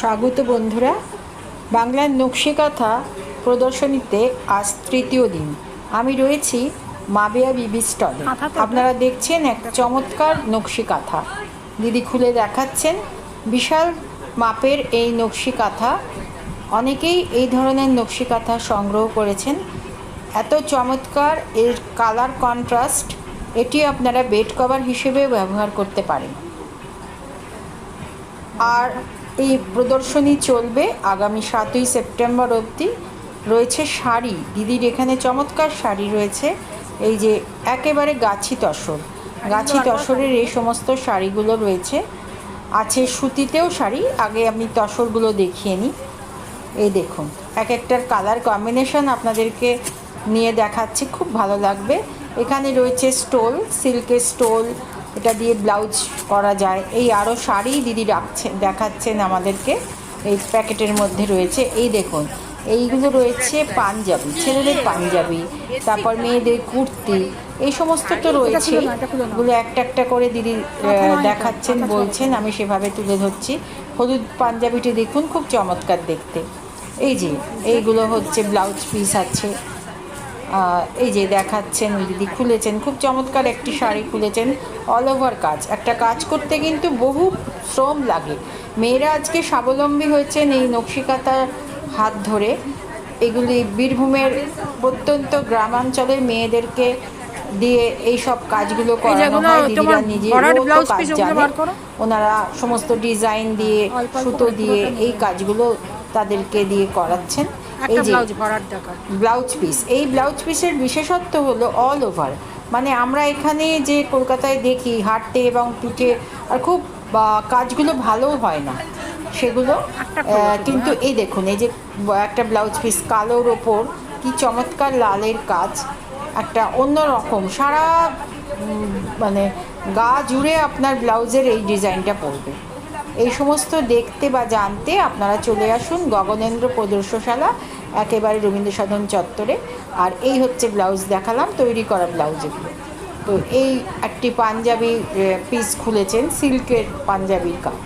স্বাগত বন্ধুরা, বাংলার নকশিকাঁথা প্রদর্শনীতে আজ তৃতীয় দিন। আমি রয়েছি মাবিয়া বিবি স্টলে। আপনারা দেখছেন এক চমৎকার নকশিকাঁথা। দিদি খুলে দেখাচ্ছেন বিশাল মাপের এই নকশিকাঁথা। অনেকেই এই ধরনের নকশিকাঁথা সংগ্রহ করেছেন। এত চমৎকার এর কালার কন্ট্রাস্ট, এটি আপনারা বেড কভার হিসেবেও ব্যবহার করতে পারেন। আর এই প্রদর্শনী চলবে আগামী 7ই সেপ্টেম্বর অবধি। রয়েছে শাড়ি, দিদির এখানে চমৎকার শাড়ি রয়েছে। এই যে একেবারে গাছি তসরের এই সমস্ত শাড়িগুলো রয়েছে। আছে সুতিতেও শাড়ি। আগে আমি তসরগুলো দেখিয়ে নিই। এই দেখুন, এক একটার কালার কম্বিনেশন আপনাদেরকে নিয়ে দেখাচ্ছি, খুব ভালো লাগবে। এখানে রয়েছে স্টোল, সিল্কের স্টোল, এটা দিয়ে ব্লাউজ করা যায়। এই আরও শাড়ি দিদি দেখাচ্ছেন আমাদেরকে। এই প্যাকেটের মধ্যে রয়েছে, এই দেখুন, এইগুলো রয়েছে পাঞ্জাবি, ছেলেদের পাঞ্জাবি, তারপর মেয়েদের কুর্তি, এই সমস্ত তো রয়েছে। এগুলো একটা একটা করে দিদি দেখাচ্ছেন, বলছেন, আমি সেভাবে তুলে ধরছি। হলুদ পাঞ্জাবিটি দেখুন, খুব চমৎকার দেখতে। এই যে এইগুলো হচ্ছে ব্লাউজ পিস আছে। এই যে দেখাচ্ছেন, দিদি খুলেছেন, খুব চমৎকার একটি শাড়ি খুলেছেন। অল ওভার কাজ, একটা কাজ করতে কিন্তু বহু শ্রম লাগে। মেয়েরা আজকে স্বাবলম্বী হয়েছেন এই নকশিকাঁথার হাত ধরে। এগুলি বীরভূমের প্রত্যন্ত গ্রামাঞ্চলের মেয়েদেরকে দিয়ে এই সব কাজগুলো করানো হয়। দিদিরা নিজেরাও কাজ জানে, ওনারা সমস্ত ডিজাইন দিয়ে, সুতো দিয়ে এই কাজগুলো তাদেরকে দিয়ে করাচ্ছেন। এই যে ব্লাউজ পিস, এই ব্লাউজ পিসের বিশেষত্ব হলো অল ওভার। মানে আমরা এখানে যে কলকাতায় দেখি হাঁটতে এবং পিঠে, আর খুব কাজগুলো ভালো হয় না সেগুলো, কিন্তু এই দেখুন, এই যে একটা ব্লাউজ পিস কালোর ওপর কি চমৎকার লালের কাজ, একটা অন্য রকম সারা মানে গা জুড়ে আপনার ব্লাউজের এই ডিজাইনটা পড়বে। এই সমস্ত দেখতে বা জানতে আপনারা চলে আসুন গগনেন্দ্র প্রদর্শনশালা, একেবারে রবীন্দ্র সদন চত্বরে। আর এই হচ্ছে ব্লাউজ দেখালাম, তৈরি করা ব্লাউজ এগুলো। তো এই একটি পাঞ্জাবি পিস খুলেছেন, সিল্কের পাঞ্জাবির কাজ।